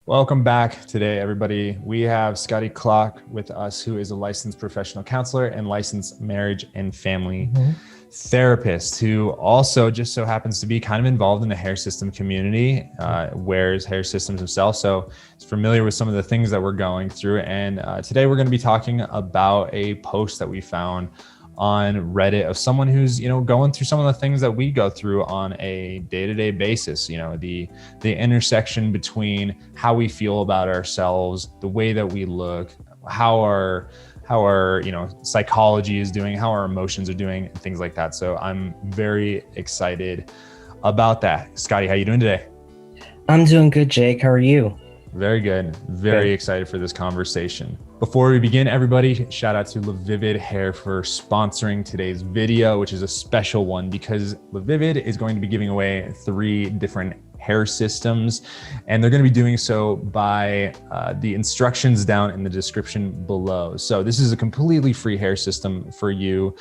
Welcome back today, everybody. We have Scotty Clock with us, who is a licensed professional counselor and licensed marriage and family therapist, who also just so happens to be kind of involved in the hair system community, wears hair systems himself. So he's familiar with some of the things that we're going through. And today we're going to be talking about a post that we found on Reddit of someone who's, going through some of the things that we go through on a day-to-day basis, the intersection between how we feel about ourselves, the way that we look, how our psychology is doing, how our emotions are doing, and things like that. So I'm very excited about that. Scotty, how you doing today? I'm doing good, Jake. How are you? Very good. Very excited for this conversation. Before we begin, everybody, shout out to LaVivid Hair for sponsoring today's video, which is a special one because LaVivid is going to be giving away 3 different hair systems, and they're going to be doing so by the instructions down in the description below. So this is a completely free hair system for you.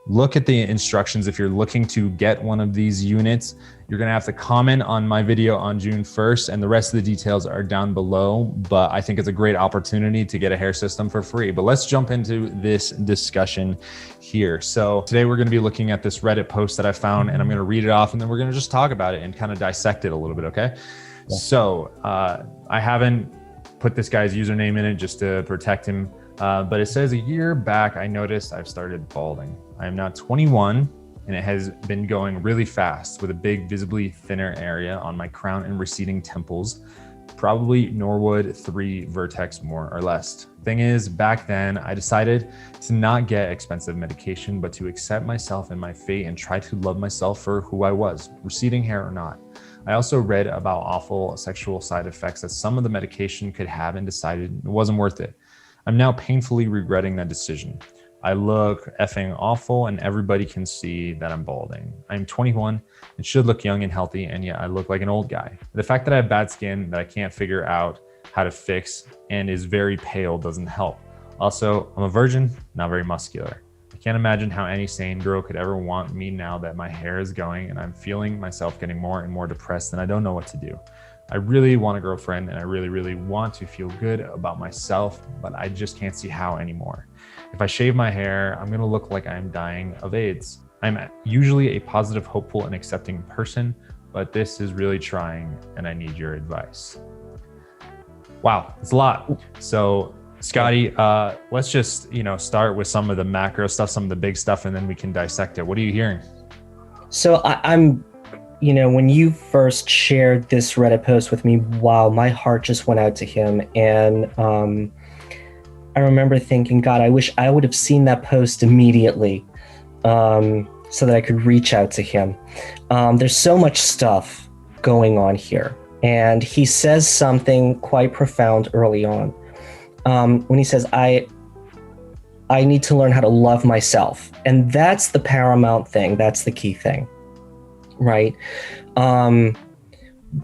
Look at the instructions if you're looking to get one of these units. You're gonna have to comment on my video on June 1st, and the rest of the details are down below, but I think it's a great opportunity to get a hair system for free. But let's jump into this discussion here. So today we're gonna be looking at this Reddit post that I found, and I'm gonna read it off, and then we're gonna just talk about it and kind of dissect it a little bit, okay? Yeah. So I haven't put this guy's username in it just to protect him, but it says, a year back, I noticed I've started balding. I am now 21, and it has been going really fast with a big, visibly thinner area on my crown and receding temples, probably Norwood 3 vertex more or less. Thing is, back then, I decided to not get expensive medication, but to accept myself and my fate and try to love myself for who I was, receding hair or not. I also read about awful sexual side effects that some of the medication could have and decided it wasn't worth it. I'm now painfully regretting that decision. I look effing awful, and everybody can see that I'm balding. I'm 21 and should look young and healthy, and yet I look like an old guy. The fact that I have bad skin that I can't figure out how to fix and is very pale doesn't help. Also, I'm a virgin, not very muscular. I can't imagine how any sane girl could ever want me now that my hair is going, and I'm feeling myself getting more and more depressed, and I don't know what to do. I really want a girlfriend, and I really, really want to feel good about myself, but I just can't see how anymore. If I shave my hair, I'm gonna look like I'm dying of AIDS. I'm usually a positive, hopeful, and accepting person, but this is really trying, and I need your advice. Wow, it's a lot. So Scotty, let's just start with some of the macro stuff, some of the big stuff, and then we can dissect it. What are you hearing? So I'm when you first shared this Reddit post with me, wow, my heart just went out to him. And I remember thinking, God, I wish I would have seen that post immediately so that I could reach out to him. There's so much stuff going on here. And he says something quite profound early on when he says, I need to learn how to love myself. And that's the paramount thing. That's the key thing. Right?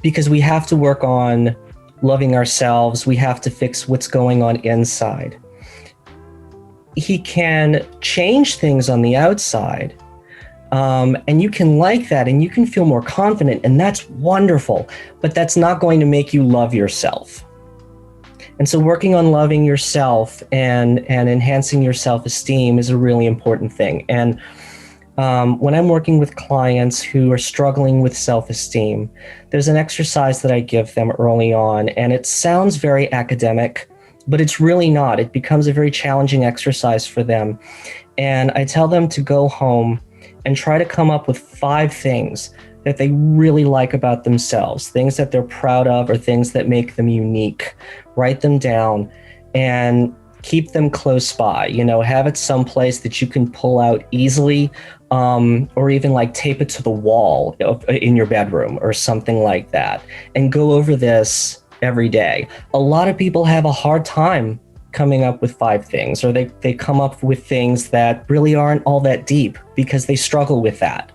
Because we have to work on loving ourselves. We have to fix what's going on inside. He can change things on the outside, and you can like that, and you can feel more confident, and that's wonderful, but that's not going to make you love yourself. And so working on loving yourself and enhancing your self-esteem is a really important thing. And when I'm working with clients who are struggling with self-esteem, there's an exercise that I give them early on, and it sounds very academic, but it's really not. It becomes a very challenging exercise for them. And I tell them to go home and try to come up with 5 things that they really like about themselves, things that they're proud of or things that make them unique. Write them down and keep them close by, have it someplace that you can pull out easily, or even like tape it to the wall in your bedroom or something like that, and go over this every day. A lot of people have a hard time coming up with 5 things, or they come up with things that really aren't all that deep because they struggle with that.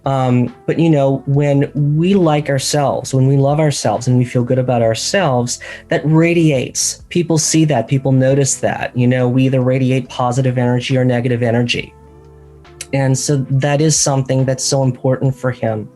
But when we like ourselves, when we love ourselves and we feel good about ourselves, that radiates. People see that, people notice that, we either radiate positive energy or negative energy. And so that is something that's so important for him.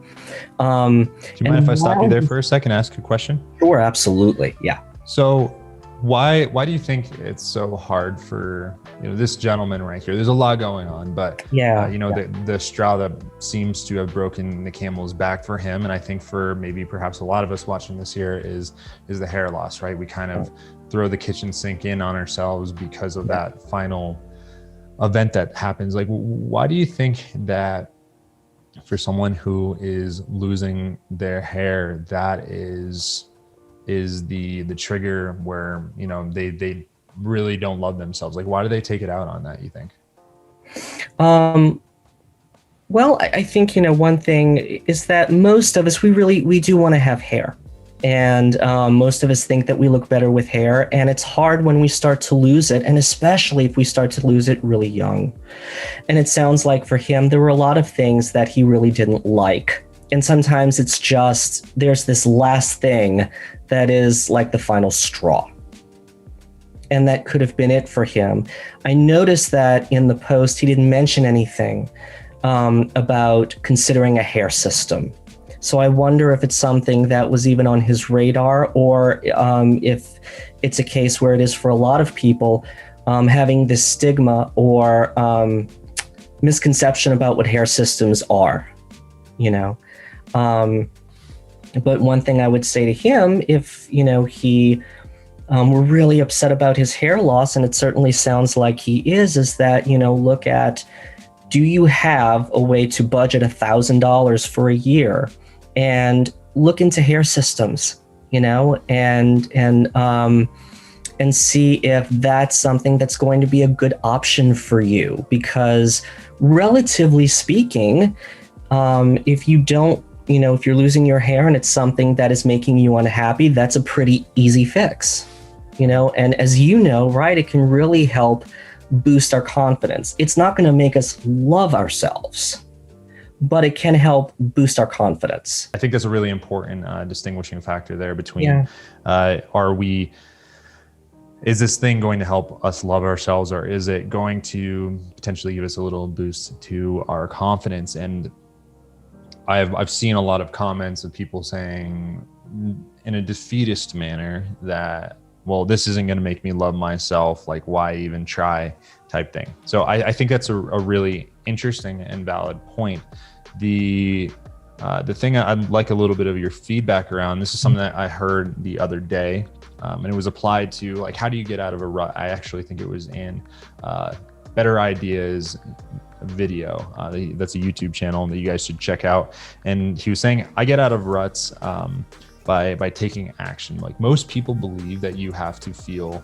Um, Do you mind if I stop you there for a second and ask a question? Sure, absolutely. Yeah. So why do you think it's so hard for this gentleman right here? There's a lot going on, but the straw that seems to have broken the camel's back for him, and I think for maybe perhaps a lot of us watching this here is the hair loss, right? We kind of throw the kitchen sink in on ourselves because of that final event that happens. Like, why do you think that for someone who is losing their hair, that is the trigger where they really don't love themselves? Like, why do they take it out on that, you think? Well, I think one thing is that most of us we do want to have hair, and most of us think that we look better with hair, and it's hard when we start to lose it, and especially if we start to lose it really young. And it sounds like for him there were a lot of things that he really didn't like. And sometimes it's just, there's this last thing that is like the final straw. And that could have been it for him. I noticed that in the post, he didn't mention anything about considering a hair system. So I wonder if it's something that was even on his radar, or if it's a case where it is for a lot of people, having this stigma or misconception about what hair systems are, But one thing I would say to him, if, he were really upset about his hair loss, and it certainly sounds like he is that, look at, do you have a way to budget $1,000 for a year and look into hair systems, and see if that's something that's going to be a good option for you, because relatively speaking, if you don't, if you're losing your hair and it's something that is making you unhappy, that's a pretty easy fix, and as right, it can really help boost our confidence. It's not going to make us love ourselves, but it can help boost our confidence. I think that's a really important distinguishing factor there between, is this thing going to help us love ourselves, or is it going to potentially give us a little boost to our confidence? And I've seen a lot of comments of people saying in a defeatist manner that, well, this isn't going to make me love myself, like why even try, type thing. So I think that's a really interesting and valid point. The thing I'd like a little bit of your feedback around, this is something that I heard the other day, and it was applied to, like, how do you get out of a rut? I actually think it was in Better Ideas video. That's a YouTube channel that you guys should check out. And he was saying, I get out of ruts by taking action. Like, most people believe that you have to feel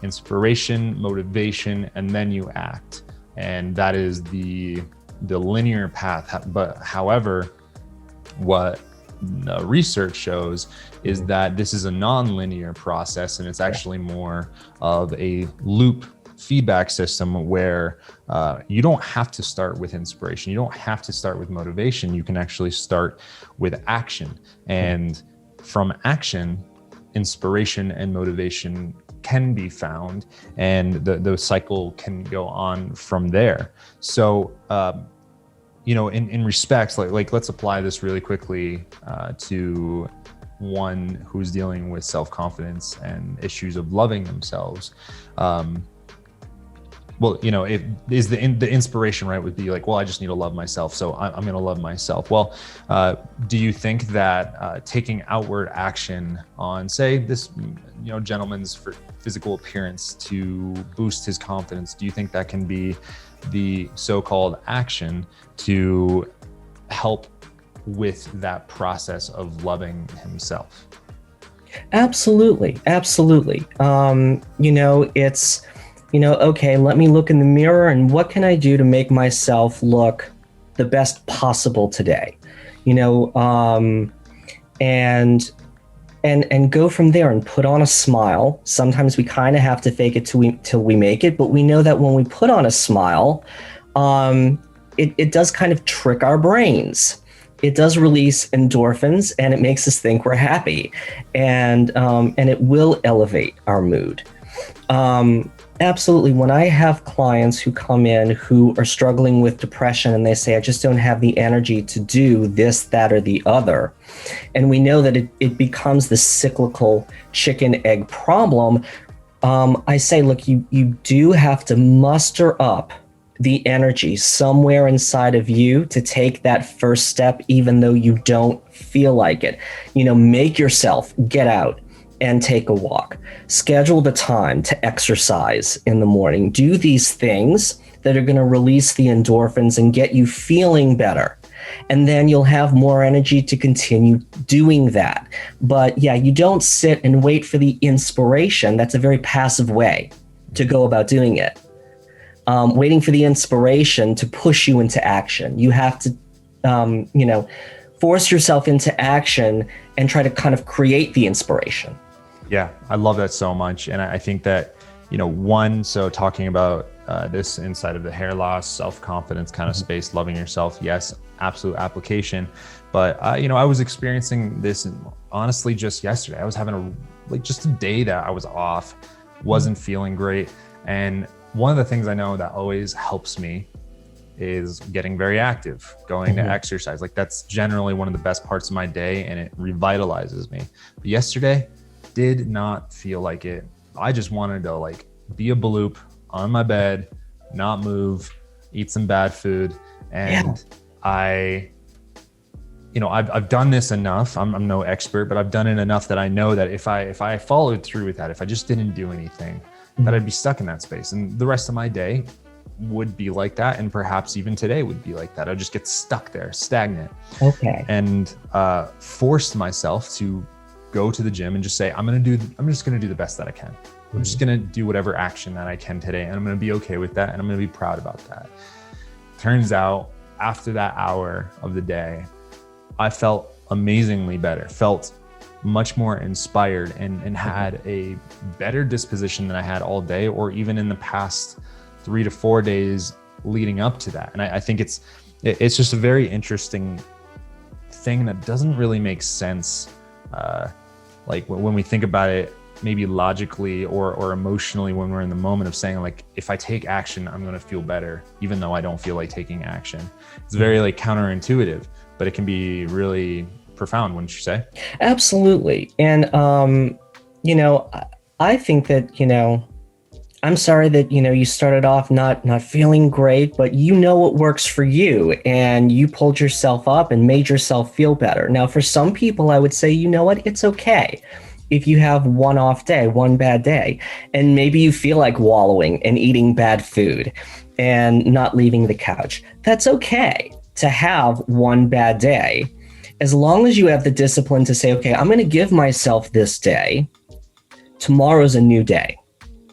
inspiration, motivation, and then you act. And that is the linear path. But however, what the research shows is that this is a non-linear process, and it's actually more of a loop feedback system where you don't have to start with inspiration. You don't have to start with motivation. You can actually start with action. And from action, inspiration and motivation can be found, and the cycle can go on from there. So, in respects, like let's apply this really quickly to one who's dealing with self-confidence and issues of loving themselves. Well, it is the inspiration, right, would be like, well, I just need to love myself, so I'm going to love myself. Well, do you think that taking outward action on, say, this, gentleman's physical appearance to boost his confidence, do you think that can be the so-called action to help with that process of loving himself? Absolutely. It's, okay, let me look in the mirror and what can I do to make myself look the best possible today? And go from there and put on a smile. Sometimes we kind of have to fake it till we make it, but we know that when we put on a smile, it does kind of trick our brains. It does release endorphins, and it makes us think we're happy, and it will elevate our mood. Absolutely. When I have clients who come in who are struggling with depression and they say, I just don't have the energy to do this, that, or the other, and we know that it becomes the cyclical chicken egg problem, I say, look, you do have to muster up the energy somewhere inside of you to take that first step, even though you don't feel like it. Make yourself get out and take a walk. Schedule the time to exercise in the morning. Do these things that are going to release the endorphins and get you feeling better. And then you'll have more energy to continue doing that. But yeah, you don't sit and wait for the inspiration. That's a very passive way to go about doing it. Waiting for the inspiration to push you into action. You have to, force yourself into action and try to kind of create the inspiration. Yeah, I love that so much. And I think that, so talking about this inside of the hair loss, self-confidence kind of space, loving yourself, yes, absolute application. But, I was experiencing this honestly just yesterday. I was having just a day that I was off, wasn't feeling great. And one of the things I know that always helps me is getting very active, going to exercise. That's generally one of the best parts of my day, and it revitalizes me. But yesterday, did not feel like it. I just wanted to be a bloop on my bed, not move, eat some bad food. And I've done this enough. I'm no expert, but I've done it enough that I know that if I followed through with that, if I just didn't do anything, that I'd be stuck in that space. And the rest of my day would be like that. And perhaps even today would be like that. I'd just get stuck there, stagnant. Okay. And forced myself to go to the gym and just say, I'm just going to do the best that I can. I'm just going to do whatever action that I can today. And I'm going to be okay with that. And I'm going to be proud about that. Turns out after that hour of the day, I felt amazingly better, felt much more inspired and had a better disposition than I had all day, or even in the past 3 to 4 days leading up to that. And I think it's just a very interesting thing that doesn't really make sense. When we think about it, maybe logically or emotionally, when we're in the moment of saying if I take action, I'm going to feel better, even though I don't feel like taking action. It's very counterintuitive, but it can be really profound, wouldn't you say? Absolutely. And, I think that, I'm sorry that, you started off not feeling great, but what works for you, and you pulled yourself up and made yourself feel better. Now, for some people, I would say, it's okay if you have one off day, one bad day, and maybe you feel like wallowing and eating bad food and not leaving the couch. That's okay to have one bad day, as long as you have the discipline to say, okay, I'm going to give myself this day. Tomorrow's a new day.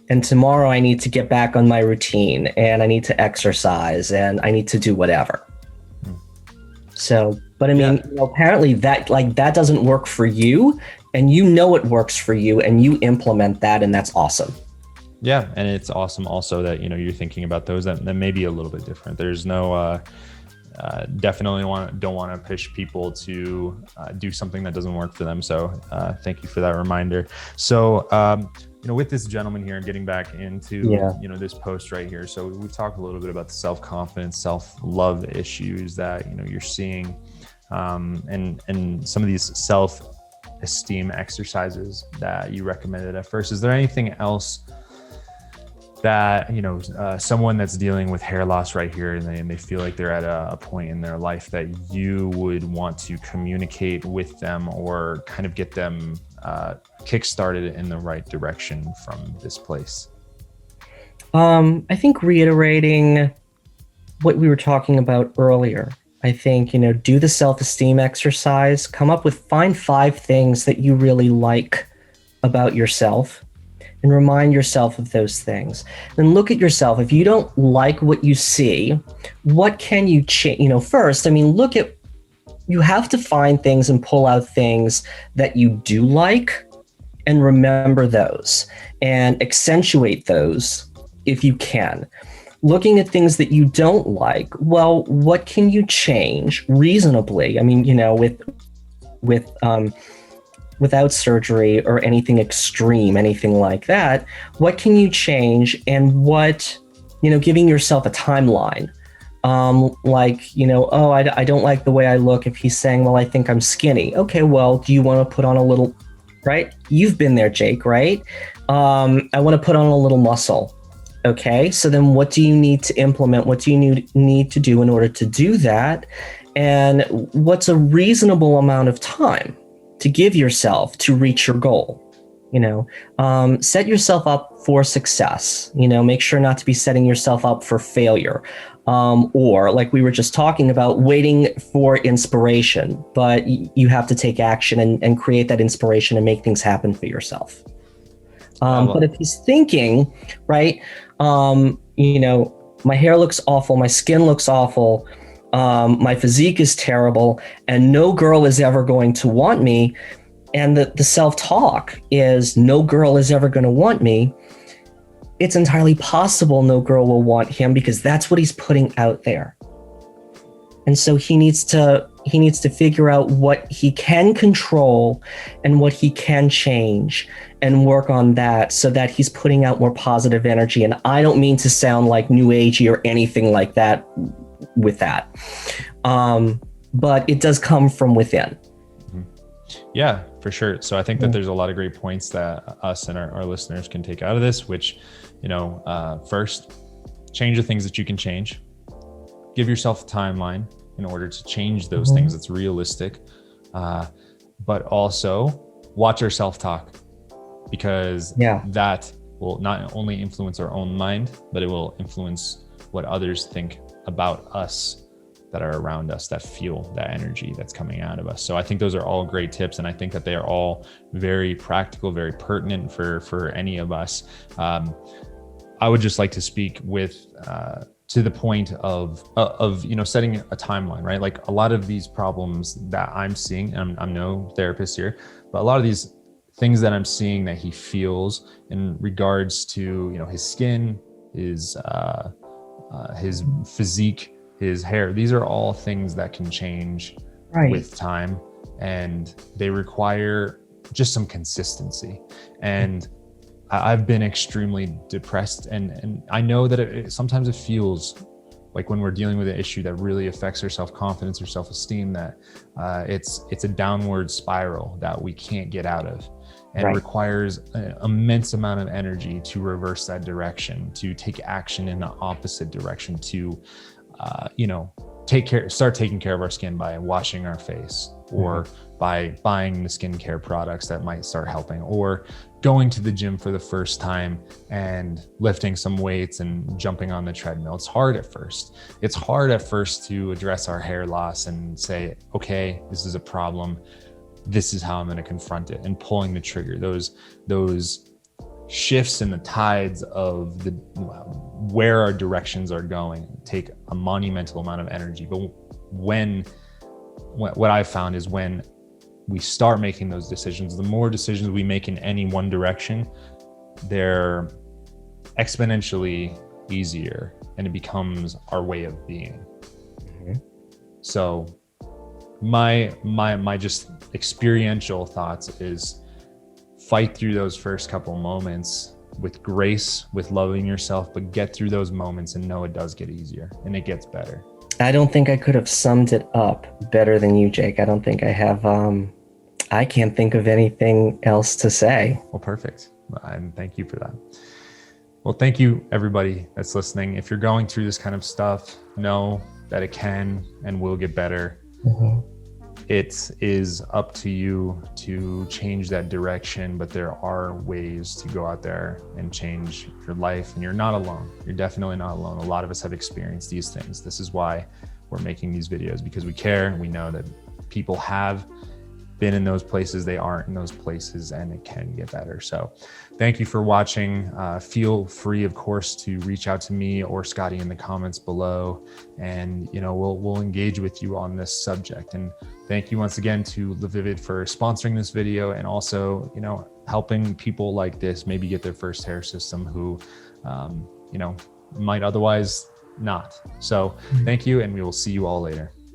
And tomorrow I need to get back on my routine, and I need to exercise, and I need to do whatever. So, but I mean, apparently that that doesn't work for you, and it works for you, and you implement that, and that's awesome. Yeah. And it's awesome also that, you're thinking about those that may be a little bit different. There's no, definitely don't want to push people to do something that doesn't work for them. So thank you for that reminder. So, with this gentleman here, and getting back into, this post right here. So we've talked a little bit about the self-confidence, self-love issues that, you're seeing, and some of these self-esteem exercises that you recommended at first. Is there anything else that, someone that's dealing with hair loss right here, and they feel like they're at a point in their life that you would want to communicate with them or kind of get them kick-started in the right direction from this place? I think reiterating what we were talking about earlier, I think, do the self-esteem exercise, find 5 things that you really like about yourself, and remind yourself of those things. Then look at yourself. If you don't like what you see, what can you change? First, you have to find things and pull out things that you do like, and remember those and accentuate those if you can. Looking at things that you don't like, well, what can you change reasonably? without surgery or anything extreme, anything like that, what can you change, and what, giving yourself a timeline. Like, oh, I don't like the way I look. If he's saying, well, I think I'm skinny. Okay, well, do you want to put on a little, right? You've been there, Jake, right? I want to put on a little muscle. Okay, so then what do you need to implement? What do you need to do in order to do that? And what's a reasonable amount of time to give yourself to reach your goal? Set yourself up for success. Make sure not to be setting yourself up for failure. Or like we were just talking about, waiting for inspiration, but you have to take action and create that inspiration and make things happen for yourself. But if he's thinking, right, my hair looks awful, my skin looks awful, my physique is terrible, and no girl is ever going to want me, and the self-talk is no girl is ever going to want me, it's entirely possible no girl will want him, because that's what he's putting out there. And so he needs to figure out what he can control and what he can change, and work on that so that he's putting out more positive energy. And I don't mean to sound like new agey or anything like that with that. But it does come from within. Yeah, for sure. So I think that there's a lot of great points that us and our listeners can take out of this, which, first, change the things that you can change. Give yourself a timeline in order to change those things that's realistic. But also watch our self-talk, because that will not only influence our own mind, but it will influence what others think about us that are around us, that feel that energy that's coming out of us. So I think those are all great tips. And I think that they are all very practical, very pertinent for any of us. I would just like to speak with, to the point of setting a timeline, right? Like a lot of these problems that I'm seeing, I'm no therapist here, but a lot of these things that I'm seeing that he feels in regards to, his skin, his physique, his hair, these are all things that can change with time, and they require just some consistency. And I've been extremely depressed, and I know that sometimes it feels like when we're dealing with an issue that really affects our self-confidence or self-esteem, that it's a downward spiral that we can't get out of, and it requires an immense amount of energy to reverse that direction, to take action in the opposite direction, to start taking care of our skin by washing our face, or by buying the skincare products that might start helping, or going to the gym for the first time and lifting some weights and jumping on the treadmill. It's hard at first. It's hard at first to address our hair loss and say, okay, this is a problem. This is how I'm going to confront it, and pulling the trigger. Those shifts in the tides of where our directions are going take a monumental amount of energy. But what I've found is when we start making those decisions, the more decisions we make in any one direction, they're exponentially easier, and it becomes our way of being. So my just experiential thoughts is fight through those first couple moments with grace, with loving yourself, but get through those moments and know it does get easier and it gets better. I don't think I could have summed it up better than you, Jake. I don't think I have, I can't think of anything else to say. Well, perfect. And thank you for that. Well, thank you everybody that's listening. If you're going through this kind of stuff, know that it can and will get better. It is up to you to change that direction, but there are ways to go out there and change your life, and you're not alone. You're definitely not alone. A lot of us have experienced these things. This is why we're making these videos, because we care and we know that people have been in those places, they aren't in those places, and it can get better. So thank you for watching. Feel free, of course, to reach out to me or Scotty in the comments below, and we'll engage with you on this subject. And thank you once again to LaVivid for sponsoring this video, and also helping people like this maybe get their first hair system who might otherwise not. So thank you, and we will see you all later.